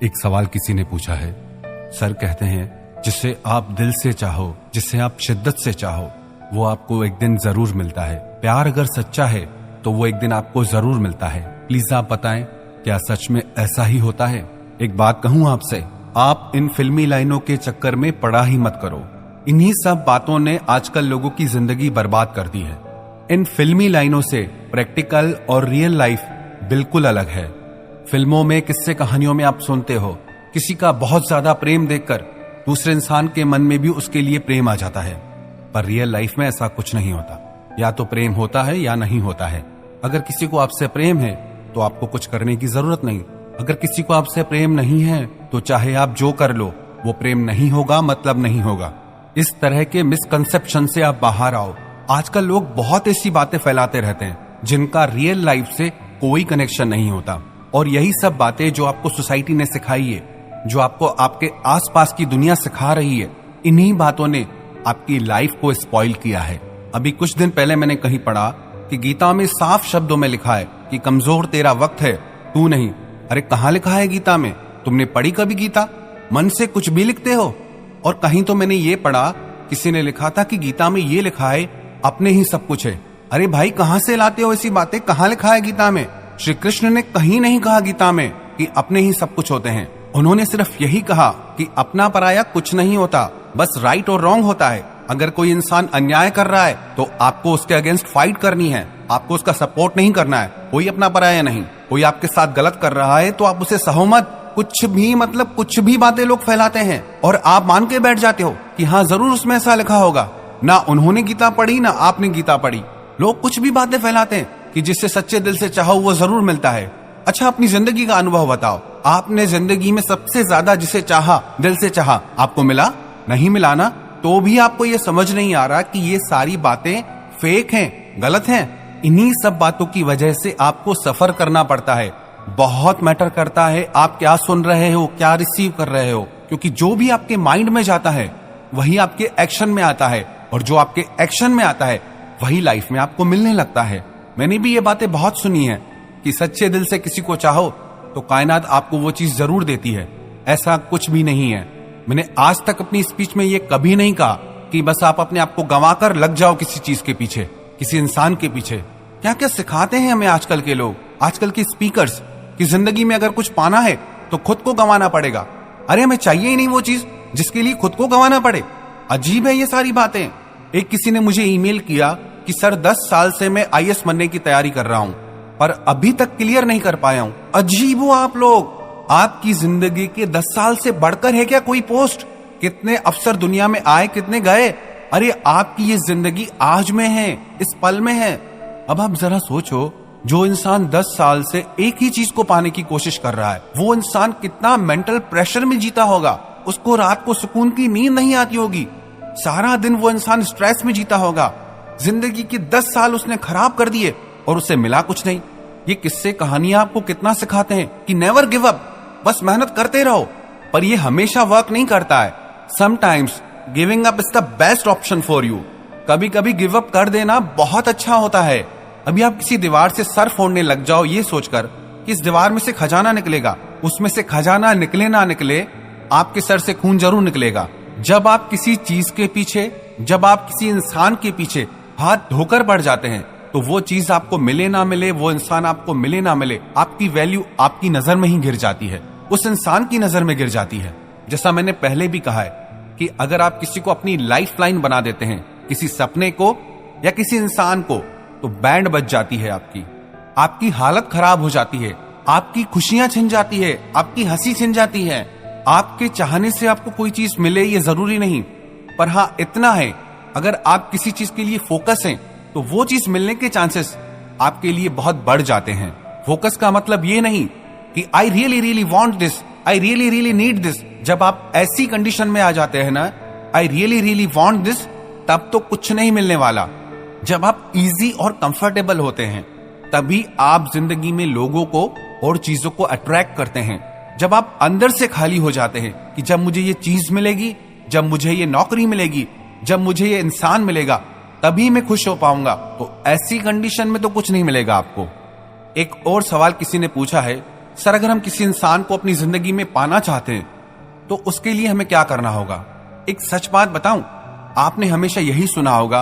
एक सवाल किसी ने पूछा है। सर कहते हैं जिसे आप दिल से चाहो, जिसे आप शिद्दत से चाहो, वो आपको एक दिन जरूर मिलता है। प्यार अगर सच्चा है तो वो एक दिन आपको जरूर मिलता है। प्लीज आप बताएं, क्या सच में ऐसा ही होता है? एक बात कहूं आपसे, आप इन फिल्मी लाइनों के चक्कर में पड़ा ही मत करो। इन्हीं सब बातों ने आजकल लोगों की जिंदगी बर्बाद कर दी है। इन फिल्मी लाइनों से प्रैक्टिकल और रियल लाइफ बिल्कुल अलग है। फिल्मों में, किस्से कहानियों में आप सुनते हो किसी का बहुत ज्यादा प्रेम देखकर दूसरे इंसान के मन में भी उसके लिए प्रेम आ जाता है, पर रियल लाइफ में ऐसा कुछ नहीं होता। या तो प्रेम होता है या नहीं होता है। अगर किसी को आपसे प्रेम है तो आपको कुछ करने की जरूरत नहीं। अगर किसी को आपसे प्रेम नहीं है तो चाहे आप जो कर लो, वो प्रेम नहीं होगा, मतलब नहीं होगा। इस तरह के मिसकंसेप्शन से आप बाहर आओ। आजकल लोग बहुत ऐसी बातें फैलाते रहते हैं जिनका रियल लाइफ से कोई कनेक्शन नहीं होता, और यही सब बातें जो आपको सोसाइटी ने सिखाई है, जो आपको आपके आसपास की दुनिया सिखा रही है, इन्हीं बातों ने आपकी लाइफ को स्पॉइल किया है। अभी कुछ दिन पहले मैंने कहीं पढ़ा कि गीता में साफ शब्दों में लिखा है कि कमजोर तेरा वक्त है, तू नहीं। अरे कहाँ लिखा है गीता में? तुमने पढ़ी कभी गीता? मन से कुछ भी लिखते हो। और कहीं तो मैंने ये पढ़ा, किसी ने लिखा था कि गीता में ये लिखा है अपने ही सब कुछ है। अरे भाई, कहां से लाते हो ऐसी बातें? कहां लिखा है गीता में? श्री कृष्ण ने कहीं नहीं कहा गीता में कि अपने ही सब कुछ होते हैं। उन्होंने सिर्फ यही कहा कि अपना पराया कुछ नहीं होता, बस राइट और रॉन्ग होता है। अगर कोई इंसान अन्याय कर रहा है तो आपको उसके अगेंस्ट फाइट करनी है, आपको उसका सपोर्ट नहीं करना है। कोई अपना पराया नहीं। कोई आपके साथ गलत कर रहा है तो आप उसे सहो मत। कुछ भी, मतलब कुछ भी बातें लोग फैलाते हैं और आप मान के बैठ जाते हो कि हाँ जरूर उसमें ऐसा लिखा होगा। ना उन्होंने गीता पढ़ी ना आपने गीता पढ़ी। लोग कुछ भी बातें फैलाते हैं कि जिससे सच्चे दिल से चाहो वो जरूर मिलता है। अच्छा, अपनी जिंदगी का अनुभव बताओ। आपने जिंदगी में सबसे ज्यादा जिसे चाहा, दिल से चाहा, आपको मिला? नहीं मिला ना? तो भी आपको ये समझ नहीं आ रहा कि ये सारी बातें फेक हैं, गलत हैं। इन्हीं सब बातों की वजह से आपको सफर करना पड़ता है। बहुत मैटर करता है आप क्या सुन रहे हो, क्या रिसीव कर रहे हो, क्योंकि जो भी आपके माइंड में जाता है वही आपके एक्शन में आता है, और जो आपके एक्शन में आता है वही लाइफ में आपको मिलने लगता है। मैंने भी ये बातें बहुत सुनी है कि सच्चे दिल से किसी को चाहो तो कायनात आपको वो चीज जरूर देती है। ऐसा कुछ भी नहीं है। मैंने आज तक अपनी स्पीच में ये कभी नहीं कहा कि बस आप अपने आप को गंवाकर लग जाओ किसी चीज के पीछे, किसी इंसान के पीछे। क्या क्या सिखाते हैं हमें आजकल के लोग, आजकल के स्पीकर्स, कि जिंदगी में अगर कुछ पाना है तो खुद को गंवाना पड़ेगा। अरे हमें चाहिए ही नहीं वो चीज जिसके लिए खुद को गंवाना पड़े। अजीब है ये सारी बातें। एक किसी ने मुझे ईमेल किया कि सर 10 साल से मैं आईएएस बनने की तैयारी कर रहा हूं पर अभी तक क्लियर नहीं कर पाया हूं। अजीब हो आप लोग। आपकी जिंदगी के 10 साल से बढ़कर है क्या कोई पोस्ट? कितने अफसर दुनिया में आए, कितने गए? अरे आपकी ये जिंदगी आज में है, इस पल में है। अब आप जरा सोचो, जो इंसान 10 साल से एक ही चीज को पाने की कोशिश कर रहा है, वो इंसान कितना मेंटल प्रेशर में जीता होगा। उसको रात को सुकून की नींद नहीं आती होगी। सारा दिन वो इंसान स्ट्रेस में जीता होगा। जिंदगी के 10 साल उसने खराब कर दिए और उसे मिला कुछ नहीं। ये किस्से कहानियां आपको कितना सिखाते हैं कि नेवर गिव अप, बस मेहनत करते रहो। पर ये हमेशा वर्क नहीं करता है। Sometimes giving up is the best option for you. कभी कभी गिव अप कर देना बहुत अच्छा होता है। अभी आप किसी दीवार से सर फोड़ने लग जाओ ये सोचकर कि इस दीवार में से खजाना निकलेगा। उसमें से खजाना निकले ना निकले, आपके सर से खून जरूर निकलेगा। जब आप किसी चीज के पीछे, जब आप किसी इंसान के पीछे हाथ धोकर बढ़ जाते हैं तो वो चीज आपको मिले ना मिले, वो इंसान आपको मिले ना मिले, आपकी वैल्यू आपकी नजर में ही गिर जाती है, उस इंसान की नजर में गिर जाती है। जैसा मैंने पहले भी कहा है कि अगर आप किसी को अपनी लाइफ लाइन बना देते हैं, किसी सपने को या किसी इंसान को, तो बैंड बज जाती है आपकी हालत खराब हो जाती है, आपकी खुशियां छिन जाती है, आपकी हंसी छिन जाती है। आपके चाहने से आपको कोई चीज मिले ये जरूरी नहीं, पर हाँ इतना है, अगर आप किसी चीज के लिए फोकस हैं तो वो चीज मिलने के चांसेस आपके लिए बहुत बढ़ जाते हैं। फोकस का मतलब ये नहीं कि I really really want this, I really really need this. जब आप ऐसी कंडीशन में आ जाते हैं ना, I really really want this, तब तो कुछ नहीं मिलने वाला। जब आप इजी और कंफर्टेबल होते हैं तभी आप जिंदगी में लोगों को और चीजों को अट्रैक्ट करते हैं। जब आप अंदर से खाली हो जाते हैं कि जब मुझे ये चीज मिलेगी, जब मुझे ये नौकरी मिलेगी, जब मुझे ये इंसान मिलेगा, तभी मैं खुश हो पाऊंगा, तो ऐसी कंडीशन में तो कुछ नहीं मिलेगा आपको। एक और सवाल किसी ने पूछा है, सर अगर हम किसी इंसान को अपनी जिंदगी में पाना चाहते हैं तो उसके लिए हमें क्या करना होगा? एक सच बात बताऊं, आपने हमेशा यही सुना होगा,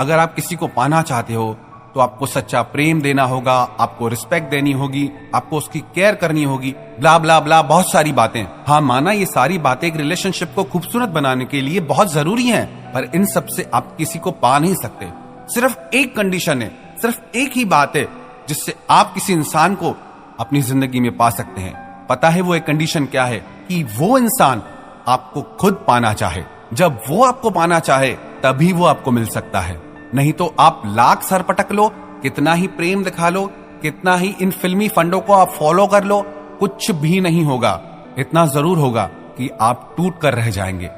अगर आप किसी को पाना चाहते हो तो आपको सच्चा प्रेम देना होगा, आपको रिस्पेक्ट देनी होगी, आपको उसकी केयर करनी होगी, ब्ला ब्ला ब्ला, बहुत सारी बातें। हाँ, माना ये सारी बातें एक रिलेशनशिप को खूबसूरत बनाने के लिए बहुत जरूरी हैं, पर इन सब से आप किसी को पा नहीं सकते। सिर्फ एक कंडीशन है, सिर्फ एक ही बात है जिससे आप किसी इंसान को अपनी जिंदगी में पा सकते हैं। पता है वो एक कंडीशन क्या है? कि वो इंसान आपको खुद पाना चाहे। जब वो आपको पाना चाहे तभी वो आपको मिल सकता है, नहीं तो आप लाख सर पटक लो, कितना ही प्रेम दिखा लो, कितना ही इन फिल्मी फंडों को आप फॉलो कर लो, कुछ भी नहीं होगा। इतना जरूर होगा कि आप टूट कर रह जाएंगे,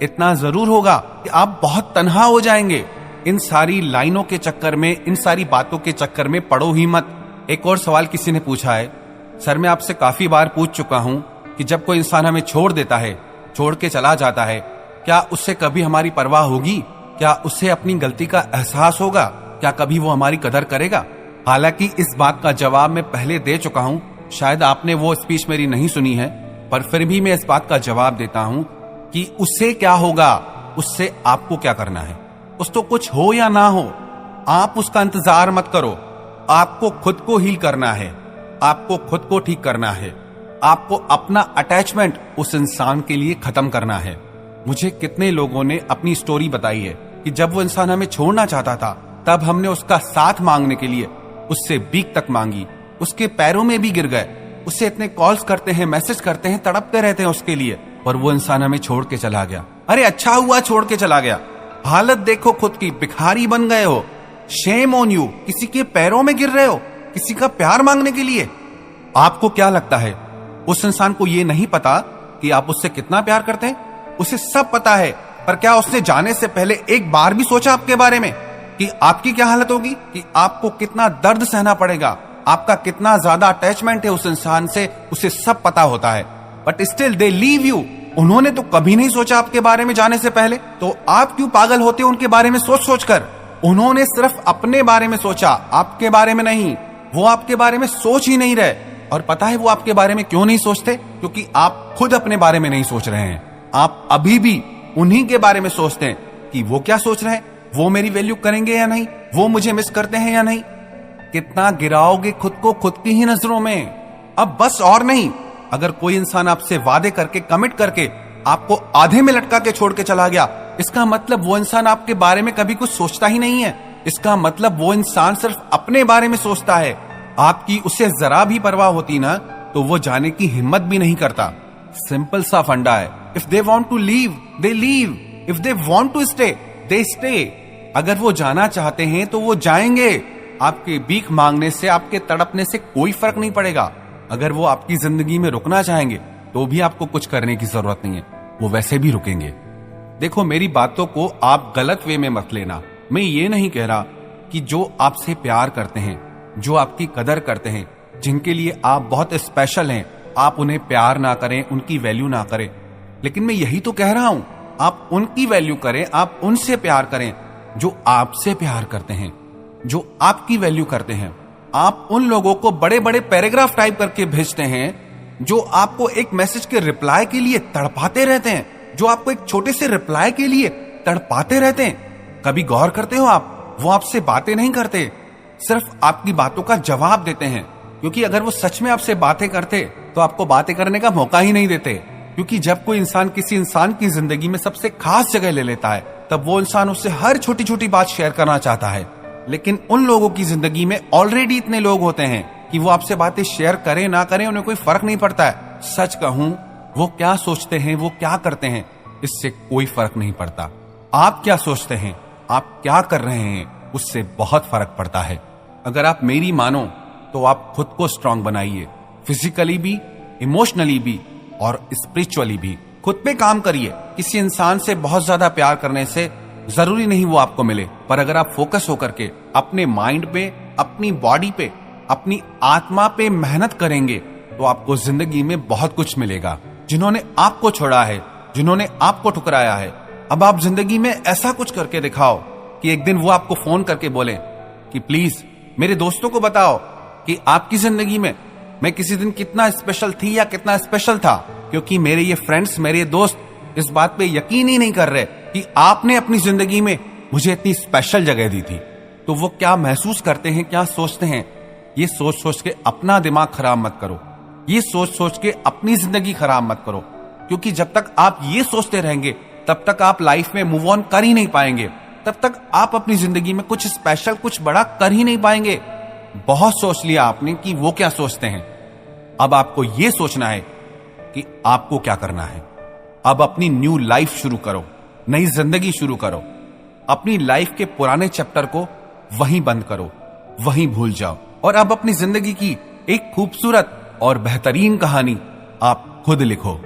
इतना जरूर होगा कि आप बहुत तन्हा हो जाएंगे। इन सारी लाइनों के चक्कर में, इन सारी बातों के चक्कर में पड़ो ही मत। एक और सवाल किसी ने पूछा है, सर मैं आपसे काफी बार पूछ चुका हूं कि जब कोई इंसान हमें छोड़ देता है, छोड़ के चला जाता है, क्या उससे कभी हमारी परवाह होगी? क्या उससे अपनी गलती का एहसास होगा? क्या कभी वो हमारी कदर करेगा? हालांकि इस बात का जवाब मैं पहले दे चुका हूं, शायद आपने वो स्पीच मेरी नहीं सुनी है, पर फिर भी मैं इस बात का जवाब देता हूं कि उससे क्या होगा, उससे आपको क्या करना है। उस तो कुछ हो या ना हो, आप उसका इंतजार मत करो। आपको खुद को हील करना है, आपको खुद को ठीक करना है, आपको अपना अटैचमेंट उस इंसान के लिए खत्म करना है। मुझे कितने लोगों ने अपनी स्टोरी बताई है कि जब वो इंसान हमें छोड़ना चाहता था तब हमने उसका साथ मांगने के लिए उससे भीख तक मांगी, उसके पैरों में भी गिर गए, उससे इतने कॉल्स करते हैं, मैसेज करते हैं, तड़पते रहते हैं उसके लिए, पर वो इंसान हमें छोड़ के चला गया। अरे अच्छा हुआ छोड़ के चला गया, हालत देखो खुद की, भिखारी बन गए हो। शेम ऑन यू, किसी के पैरों में गिर रहे हो किसी का प्यार मांगने के लिए। आपको क्या लगता है उस इंसान को ये नहीं पता कि आप उससे कितना प्यार करते हैं? उसे सब पता है, पर क्या उसने जाने से पहले एक बार भी सोचा आपके बारे में कि आपकी क्या हालत होगी, कि आपको कितना दर्द सहना पड़ेगा, आपका कितना ज्यादा अटैचमेंट है उस इंसान से? उसे सब पता होता है, but still they leave you. उन्होंने तो कभी नहीं सोचा आपके बारे में जाने से पहले, तो आप क्यों पागल होते हो उनके बारे में सोच सोच कर? उन्होंने सिर्फ अपने बारे में सोचा, आपके बारे में नहीं। वो आपके बारे में सोच ही नहीं रहे। और पता है वो आपके बारे में क्यों नहीं सोचते? क्योंकि आप खुद अपने बारे में नहीं सोच रहे हैं। आप अभी भी उन्हीं के बारे में सोचते हैं कि वो क्या सोच रहे हैं, वो मेरी वैल्यू करेंगे या नहीं, वो मुझे मिस करते हैं या नहीं। कितना गिराओगे खुद को खुद की ही नजरों में। अब बस और नहीं, अगर कोई इंसान आपसे वादे करके, कमिट करके आपको आधे में लटका के छोड़ के चला गया, इसका मतलब वो इंसान आपके बारे में कभी कुछ सोचता ही नहीं है। इसका मतलब वो इंसान सिर्फ अपने बारे में सोचता है। आपकी उसे जरा भी परवाह होती ना तो वो जाने की हिम्मत भी नहीं करता। सिंपल सा फंडा है, if they want to leave they leave, if they want to stay they stay. अगर वो जाना चाहते हैं तो वो जाएंगे। आपके भीख मांगने से, आपके तड़पने से कोई फर्क नहीं पड़ेगा। अगर वो आपकी जिंदगी में रुकना चाहेंगे तो भी आपको कुछ करने की जरूरत नहीं है, वो वैसे भी रुकेंगे। देखो, मेरी बातों को आप गलत वे में मत लेना। मैं ये नहीं कह रहा कि जो आपसे प्यार करते हैं, जो आपकी कदर करते हैं, जिनके लिए आप बहुत स्पेशल हैं, आप उन्हें प्यार ना करें, उनकी वैल्यू ना करें। लेकिन मैं यही तो कह रहा हूं, आप उनकी वैल्यू करें, आप उनसे प्यार करें जो आपसे प्यार करते हैं, जो आपकी वैल्यू करते हैं। आप उन लोगों को बड़े बड़े पैराग्राफ टाइप करके भेजते हैं जो आपको एक मैसेज के रिप्लाई के लिए तड़पाते रहते हैं, जो आपको एक छोटे से रिप्लाई के लिए तड़पाते रहते हैं। कभी गौर करते हो आप, वो आपसे बातें नहीं करते, सिर्फ आपकी बातों का जवाब देते हैं। क्योंकि अगर वो सच में आपसे बातें करते तो आपको बातें करने का मौका ही नहीं देते। क्योंकि जब कोई इंसान किसी इंसान की जिंदगी में सबसे खास जगह ले लेता है, तब वो इंसान उससे हर छोटी छोटी बात शेयर करना चाहता है। लेकिन उन लोगों की जिंदगी में ऑलरेडी इतने लोग होते हैं कि वो आपसे बातें शेयर करें ना करें, उन्हें कोई फर्क नहीं पड़ता है। सच कहूं, वो क्या सोचते हैं, वो क्या करते हैं, इससे कोई फर्क नहीं पड़ता। आप क्या सोचते हैं, आप क्या कर रहे हैं, उससे बहुत फर्क पड़ता है। अगर आप मेरी मानो तो आप खुद को स्ट्रांग बनाइए, फिजिकली भी, इमोशनली भी और स्पिरिचुअली भी। खुद पे काम करिए। किसी इंसान से बहुत ज्यादा प्यार करने से जरूरी नहीं वो आपको मिले, पर अगर आप फोकस होकर के अपने माइंड पे, अपनी बॉडी पे, अपनी आत्मा पे मेहनत करेंगे तो आपको जिंदगी में बहुत कुछ मिलेगा। जिन्होंने आपको छोड़ा है, जिन्होंने आपको ठुकराया है, अब आप जिंदगी में ऐसा कुछ करके दिखाओ कि एक दिन वो आपको फोन करके बोले कि प्लीज मेरे दोस्तों को बताओ कि आपकी जिंदगी में मैं किसी दिन कितना स्पेशल थी या कितना स्पेशल था, क्योंकि मेरे ये फ्रेंड्स, मेरे ये दोस्त इस बात पे यकीन ही नहीं कर रहे कि आपने अपनी जिंदगी में मुझे इतनी स्पेशल जगह दी थी। तो वो क्या महसूस करते हैं, क्या सोचते हैं, ये सोच सोच के अपना दिमाग खराब मत करो, ये सोच सोच के अपनी जिंदगी खराब मत करो, क्योंकि जब तक आप ये सोचते रहेंगे तब तक आप लाइफ में मूव ऑन कर ही नहीं पाएंगे, तब तक आप अपनी जिंदगी में कुछ स्पेशल, कुछ बड़ा कर ही नहीं पाएंगे। बहुत सोच लिया आपने कि वो क्या सोचते हैं, अब आपको ये सोचना है कि आपको क्या करना है। अब अपनी न्यू लाइफ शुरू करो, नई जिंदगी शुरू करो। अपनी लाइफ के पुराने चैप्टर को वहीं बंद करो, वहीं भूल जाओ, और अब अपनी जिंदगी की एक खूबसूरत और बेहतरीन कहानी आप खुद लिखो।